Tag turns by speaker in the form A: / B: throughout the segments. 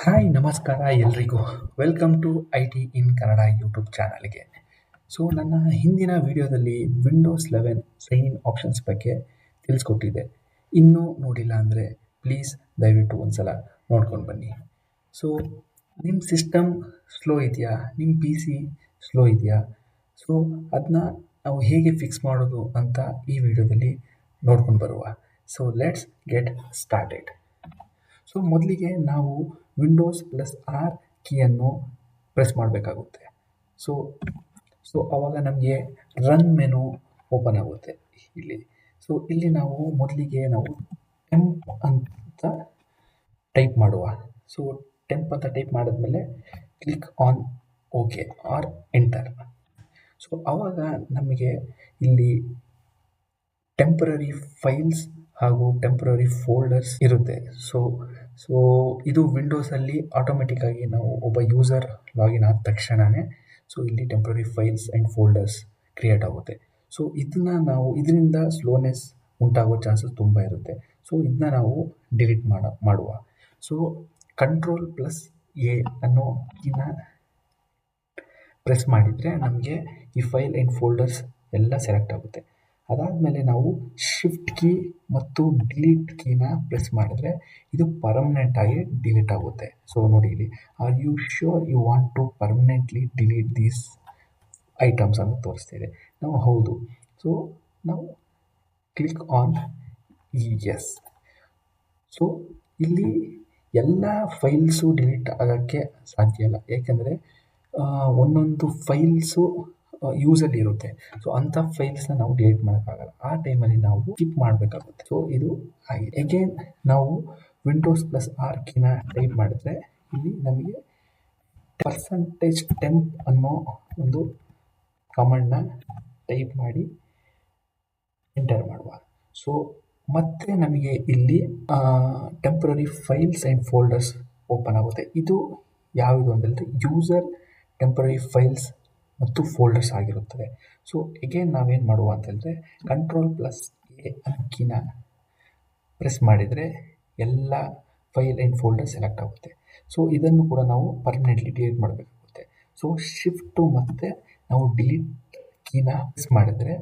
A: Hi ನಮಸ್ಕಾರ ಎಲ್ರಿಗೂ welcome to I T in Kannada YouTube ಚಾನಲ್ಗೆ. ಸೊ ನನ್ನ ಹಿಂದಿನ ವಿಡಿಯೋದಲ್ಲಿ ವಿಂಡೋಸ್ 11 ಸೈನ್ ಇನ್ ಆಪ್ಷನ್ಸ್ ಬಗ್ಗೆ ತಿಳಿಸ್ಕೊಟ್ಟಿದ್ದೆ. ಇನ್ನೂ ನೋಡಿಲ್ಲ ಅಂದರೆ ಪ್ಲೀಸ್ ದಯವಿಟ್ಟು ಒಂದ್ಸಲ ನೋಡ್ಕೊಂಡು ಬನ್ನಿ. ಸೊ ನಿಮ್ಮ ಸಿಸ್ಟಮ್ ಸ್ಲೋ ಇದೆಯಾ, ನಿಮ್ಮ ಪಿ ಸಿ ಸ್ಲೋ ಇದೆಯಾ, ಸೊ ಅದನ್ನ ನಾವು ಹೇಗೆ ಫಿಕ್ಸ್ ಮಾಡೋದು ಅಂತ ಈ ವಿಡಿಯೋದಲ್ಲಿ ನೋಡ್ಕೊಂಡು ಬರುವ. So let's get started. So ಮೊದಲಿಗೆ ನಾವು ವಿಂಡೋಸ್ ಪ್ಲಸ್ ಆರ್ ಕೀಯನ್ನು ಪ್ರೆಸ್ ಮಾಡಬೇಕಾಗುತ್ತೆ. ಸೊ ಸೊ ಆವಾಗ ನಮಗೆ ರನ್ ಮೆನು ಓಪನ್ ಆಗುತ್ತೆ ಇಲ್ಲಿ. ಸೊ ಇಲ್ಲಿ ನಾವು ಮೊದಲಿಗೆ ನಾವು ಟೆಂಪ್ ಅಂತ ಟೈಪ್ ಮಾಡುವ. ಸೊ ಟೆಂಪ್ ಅಂತ ಟೈಪ್ ಮಾಡಿದ್ಮೇಲೆ click on okay or enter. So ಆವಾಗ ನಮಗೆ ಇಲ್ಲಿ ಟೆಂಪರರಿ ಫೈಲ್ಸ್ ಹಾಗೂ ಟೆಂಪರರಿ ಫೋಲ್ಡರ್ಸ್ ಇರುತ್ತೆ. ಸೊ ಸೊ ಇದು ವಿಂಡೋಸಲ್ಲಿ ಆಟೋಮೆಟಿಕ್ಕಾಗಿ ನಾವು ಒಬ್ಬ ಯೂಸರ್ ಲಾಗಿನ್ ಆದ ತಕ್ಷಣವೇ ಸೊ ಇಲ್ಲಿ temporary files and folders create ಆಗುತ್ತೆ. ಸೊ ಇದರಿಂದ ಸ್ಲೋನೆಸ್ ಉಂಟಾಗೋ ಚಾನ್ಸಸ್ ತುಂಬ ಇರುತ್ತೆ. ಸೊ ಇದನ್ನ ನಾವು ಡಿಲೀಟ್ ಮಾಡುವ. ಸೊ ಕಂಟ್ರೋಲ್ ಪ್ಲಸ್ ಎ ಅನ್ನೋ ಕೀನ ಪ್ರೆಸ್ ಮಾಡಿದರೆ ನಮಗೆ ಈ ಫೈಲ್ ಆ್ಯಂಡ್ ಫೋಲ್ಡರ್ಸ್ ಎಲ್ಲ ಸೆಲೆಕ್ಟ್ ಆಗುತ್ತೆ. ಅದಾದಮೇಲೆ ನಾವು ಶಿಫ್ಟ್ ಕೀ ಮತ್ತು ಡಿಲೀಟ್ ಕೀನ ಪ್ರೆಸ್ ಮಾಡಿದರೆ ಇದು ಪರ್ಮನೆಂಟಾಗಿ ಡಿಲೀಟ್ ಆಗುತ್ತೆ. ಸೊ ನೋಡಿ ಇಲ್ಲಿ, are you sure you want to permanently delete these items ಅಂತ ತೋರಿಸ್ತಿದೆ. ನಾವು ಹೌದು. ಸೊ ನಾವು ಕ್ಲಿಕ್ ಆನ್ ಎಸ್. ಸೊ ಇಲ್ಲಿ ಎಲ್ಲ ಫೈಲ್ಸು ಡಿಲೀಟ್ ಆಗೋಕ್ಕೆ ಸಾಧ್ಯ ಇಲ್ಲ, ಏಕೆಂದರೆ ಒಂದೊಂದು ಫೈಲ್ಸು ಯೂಸಲ್ಲಿ ಇರುತ್ತೆ. ಸೊ ಅಂಥ ಫೈಲ್ಸ್ನ ನಾವು ಡಿಲೀಟ್ ಮಾಡೋಕ್ಕಾಗಲ್ಲ. ಆ ಟೈಮಲ್ಲಿ ನಾವು ಸ್ಕಿಪ್ ಮಾಡಬೇಕಾಗುತ್ತೆ. ಸೊ ಇದು ಹಾಗೆ ಅಗೇನ್ ನಾವು ವಿಂಡೋಸ್ ಪ್ಲಸ್ ಆರ್ ಕೀನ ಟೈಪ್ ಮಾಡಿದ್ರೆ ಇಲ್ಲಿ ನಮಗೆ ಪರ್ಸಂಟೇಜ್ ಟೆಂಪ್ ಅನ್ನೋ ಒಂದು ಕಮಾಂಡ್ನ ಟೈಪ್ ಮಾಡಿ ಎಂಟರ್ ಮಾಡುವ. ಸೊ ಮತ್ತೆ ನಮಗೆ ಇಲ್ಲಿ temporary files and folders open ಆಗುತ್ತೆ. ಇದು ಯಾವುದು ಅಂತಂದರೆ ಯೂಸರ್ ಟೆಂಪ್ರರಿ ಫೈಲ್ಸ್ ಮತ್ತು ಫೋಲ್ಡರ್ಸ್ ಆಗಿರುತ್ತದೆ. ಸೊ ಎಗೇನ್ ನಾವೇನು ಮಾಡುವ ಅಂತಂದರೆ ಕಂಟ್ರೋಲ್ ಪ್ಲಸ್ ಎ ಕೀನ ಪ್ರೆಸ್ ಮಾಡಿದರೆ ಎಲ್ಲ ಫೈಲ್ ಆ್ಯಂಡ್ ಫೋಲ್ಡರ್ ಸೆಲೆಕ್ಟ್ ಆಗುತ್ತೆ. ಸೊ ಇದನ್ನು ಕೂಡ ನಾವು ಪರ್ಮನೆಂಟ್ಲಿ ಡಿಲೀಟ್ ಮಾಡಬೇಕಾಗುತ್ತೆ. ಸೊ ಶಿಫ್ಟು ಮತ್ತು ನಾವು ಡಿಲೀಟ್ ಕೀನ ಪ್ರೆಸ್ ಮಾಡಿದರೆ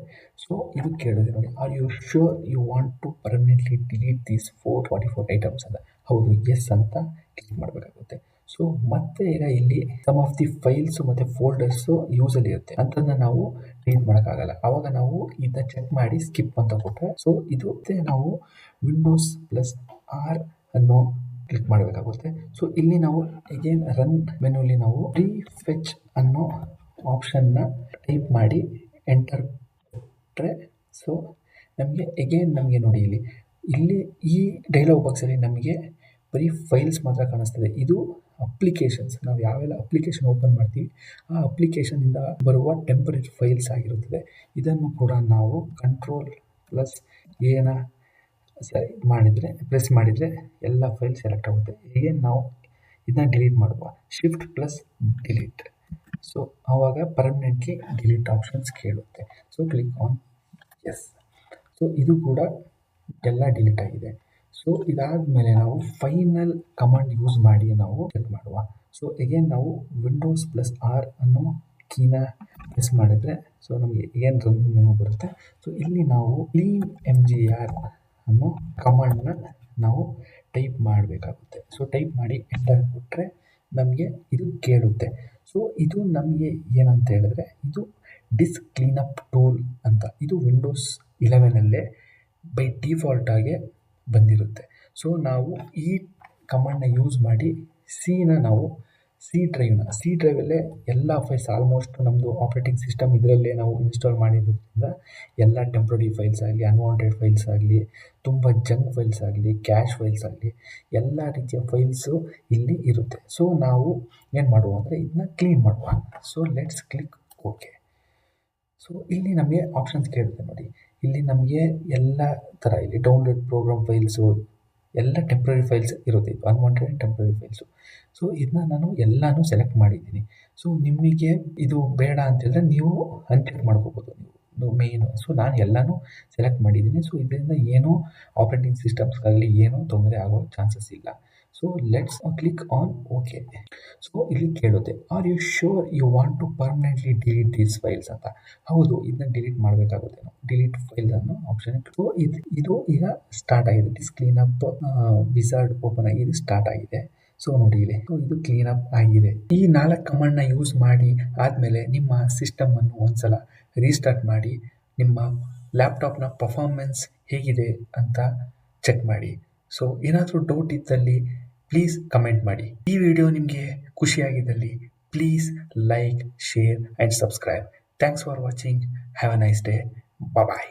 A: ಸೊ ಇದು ಕೇಳಿದೆ ನೋಡಿ, are you sure you want to permanently delete these 444 items ಅಂತ. ಹೌದು, ಎಸ್ ಅಂತ ಕ್ಲಿಕ್ ಮಾಡಬೇಕಾಗುತ್ತೆ. ಸೊ ಮತ್ತೆ ಈಗ ಇಲ್ಲಿ ಸಮ್ ಆಫ್ ದಿ ಫೈಲ್ಸು ಮತ್ತು ಫೋಲ್ಡರ್ಸು ಯೂಸಲ್ಲಿ ಇರುತ್ತೆ, ಅಂತದನ್ನ ನಾವು ಡಿಲೀಟ್ ಮಾಡೋಕ್ಕಾಗಲ್ಲ. ಆವಾಗ ನಾವು ಇದನ್ನ ಚೆಕ್ ಮಾಡಿ ಸ್ಕಿಪ್ ಅಂತ ಕೊಟ್ಟರೆ ಸೊ ಇದು ನಾವು ವಿಂಡೋಸ್ ಪ್ಲಸ್ ಆರ್ ಅನ್ನೋ ಕ್ಲಿಕ್ ಮಾಡಬೇಕಾಗುತ್ತೆ. ಸೊ ಇಲ್ಲಿ ನಾವು ಅಗೇನ್ ರನ್ ಮೆನುಲಿ ನಾವು ರೀಫೆಚ್ ಅನ್ನೋ ಆಪ್ಷನ್ನ ಟೈಪ್ ಮಾಡಿ ಎಂಟರ್ ಕೊಟ್ಟರೆ ಸೊ ನಮಗೆ ನೋಡಿ ಇಲ್ಲಿ ಈ ಡೈಲಾಗ್ ಬಾಕ್ಸಲ್ಲಿ ನಮಗೆ ಬರೀ ಫೈಲ್ಸ್ ಮಾತ್ರ ಕಾಣಿಸ್ತದೆ. ಇದು ಅಪ್ಲಿಕೇಶನ್ಸ್, ನಾವು ಯಾವೆಲ್ಲ ಅಪ್ಲಿಕೇಶನ್ ಓಪನ್ ಮಾಡ್ತೀವಿ ಆ ಅಪ್ಲಿಕೇಶನಿಂದ ಬರುವ ಟೆಂಪರರಿ ಫೈಲ್ಸ್ ಆಗಿರುತ್ತದೆ. ಇದನ್ನು ಕೂಡ ನಾವು ಕಂಟ್ರೋಲ್ ಪ್ಲಸ್ ಏನ ಪ್ರೆಸ್ ಮಾಡಿದರೆ ಎಲ್ಲ ಫೈಲ್ ಸೆಲೆಕ್ಟ್ ಆಗುತ್ತೆ. ಏನು ನಾವು ಇದನ್ನ ಡಿಲೀಟ್ ಮಾಡುವ, ಶಿಫ್ಟ್ ಪ್ಲಸ್ ಡಿಲೀಟ್. ಸೊ ಆವಾಗ ಪರ್ಮನೆಂಟ್ಲಿ ಡಿಲೀಟ್ ಆಪ್ಷನ್ಸ್ ಕೇಳುತ್ತೆ. So click on yes. So ಇದು ಕೂಡ ಎಲ್ಲ ಡಿಲೀಟ್ ಆಗಿದೆ. ಸೊ ಇದಾದಮೇಲೆ ನಾವು ಫೈನಲ್ ಕಮಾಂಡ್ ಯೂಸ್ ಮಾಡಿ ನಾವು ಚೆಕ್ ಮಾಡುವ. ಸೊ ಅಗೇನ್ ನಾವು ವಿಂಡೋಸ್ ಪ್ಲಸ್ ಆರ್ ಅನ್ನೋ ಕೀನ ಪ್ರೆಸ್ ಮಾಡಿದರೆ ಸೊ ನಮಗೆ ಏನು ರನ್ ಮೆನು ಬರುತ್ತೆ. ಸೊ ಇಲ್ಲಿ ನಾವು ಕ್ಲೀನ್ MGR ಅನ್ನೋ ಕಮಾಂಡ್ನ ನಾವು ಟೈಪ್ ಮಾಡಬೇಕಾಗುತ್ತೆ. ಸೊ ಟೈಪ್ ಮಾಡಿ ಎಂಟರ್ ಕೊಟ್ಟರೆ ನಮಗೆ ಇದು ಕೇಳುತ್ತೆ. ಸೊ ಇದು ನಮಗೆ ಏನಂತ ಹೇಳಿದ್ರೆ ಇದು ಡಿಸ್ಕ್ ಕ್ಲೀನಪ್ ಟೂಲ್ ಅಂತ. ಇದು ವಿಂಡೋಸ್ 11 ಬೈ ಡಿಫಾಲ್ಟಾಗೆ ಬಂದಿರುತ್ತೆ. ಸೊ ನಾವು ಈ ಕಮಾಂಡ್ನ ಯೂಸ್ ಮಾಡಿ ಸಿ ಡ್ರೈವಲ್ಲೇ ಎಲ್ಲ ಫೈಲ್ಸ್ ಆಲ್ಮೋಸ್ಟ್ ನಮ್ಮದು ಆಪ್ರೇಟಿಂಗ್ ಸಿಸ್ಟಮ್ ಇದರಲ್ಲೇ ನಾವು ಇನ್ಸ್ಟಾಲ್ ಮಾಡಿರೋದ್ರಿಂದ ಎಲ್ಲ ಟೆಂಪ್ರರಿ ಫೈಲ್ಸ್ ಆಗಲಿ, ಅನ್ವಾಂಟೆಡ್ ಫೈಲ್ಸ್ ಆಗಲಿ, ತುಂಬ ಜಂಕ್ ಫೈಲ್ಸ್ ಆಗಲಿ, ಕ್ಯಾಶ್ ಫೈಲ್ಸ್ ಆಗಲಿ, ಎಲ್ಲ ರೀತಿಯ ಫೈಲ್ಸು ಇಲ್ಲಿ ಇರುತ್ತೆ. ಸೊ ನಾವು ಏನು ಮಾಡುವ ಅಂದರೆ ಇದನ್ನ ಕ್ಲೀನ್ ಮಾಡುವ. So let's click okay. So ಇಲ್ಲಿ ನಮಗೆ ಆಪ್ಷನ್ಸ್ ಕೇಳುತ್ತೆ ನೋಡಿ, ಇಲ್ಲಿ ನಮಗೆ ಎಲ್ಲ ಥರ ಇಲ್ಲಿ ಡೌನ್ಲೋಡ್ ಪ್ರೋಗ್ರಾಮ್ ಫೈಲ್ಸು ಎಲ್ಲ ಟೆಂಪ್ರರಿ ಫೈಲ್ಸ್ ಇರುತ್ತೆ, ಇದು ಅನ್ವಾಂಟೆಡ್ ಟೆಂಪ್ರರಿ ಫೈಲ್ಸು. ಸೊ ಇದನ್ನ ನಾನು ಎಲ್ಲನೂ ಸೆಲೆಕ್ಟ್ ಮಾಡಿದ್ದೀನಿ. ಸೊ ನಿಮಗೆ ಇದು ಬೇಡ ಅಂತೇಳಿದ್ರೆ ನೀವು ಅನ್ಚೆಕ್ ಮಾಡ್ಕೋಬೋದು ನೀವು ಮೇಯ್ನು. ಸೊ ನಾನು ಎಲ್ಲನೂ ಸೆಲೆಕ್ಟ್ ಮಾಡಿದ್ದೀನಿ. ಸೊ ಇದರಿಂದ ಏನೂ ಆಪ್ರೇಟಿಂಗ್ ಸಿಸ್ಟಮ್ಸ್ಗಾಗಲಿ ಏನೂ ತೊಂದರೆ ಆಗೋ ಚಾನ್ಸಸ್ ಇಲ್ಲ. So let's click on okay. So ಇಲ್ಲಿ ಕೇಳುತ್ತೆ, are you sure you want to permanently delete these files ಅಂತ. ಹೌದು, ಇದನ್ನ ಡಿಲೀಟ್ ಮಾಡಬೇಕಾಗುತ್ತೆ ನಾವು. ಡಿಲೀಟ್ ಫೈಲ್ ಅನ್ನೋ ಆಪ್ಷನ್. ಸೊ ಇದು ಈಗ ಸ್ಟಾರ್ಟ್ ಆಗಿದೆ. It is clean up wizard open ಆಗಿ ಇದು ಸ್ಟಾರ್ಟ್ ಆಗಿದೆ. ಸೊ ನೋಡಿ ಇಲ್ಲಿ ಇದು ಕ್ಲೀನ್ ಅಪ್ ಆಗಿದೆ. ಈ 4 ಕಮಾಂಡ್ನ ಯೂಸ್ ಮಾಡಿ ಆದಮೇಲೆ ನಿಮ್ಮ ಸಿಸ್ಟಮ್ ಅನ್ನು ಒಂದ್ಸಲ ರೀಸ್ಟಾರ್ಟ್ ಮಾಡಿ ನಿಮ್ಮ ಲ್ಯಾಪ್ಟಾಪ್ನ ಪರ್ಫಾರ್ಮೆನ್ಸ್ ಹೇಗಿದೆ ಅಂತ ಚೆಕ್ ಮಾಡಿ. ಸೊ ಏನಾದರೂ ಡೌಟ್ ಇದ್ದಲ್ಲಿ ಪ್ಲೀಸ್ ಕಮೆಂಟ್ ಮಾಡಿ. ಈ ವಿಡಿಯೋ ನಿಮಗೆ ಖುಷಿಯಾಗಿದ್ದಲ್ಲಿ please like, share and subscribe. Thanks for watching. Have a nice day. Bye.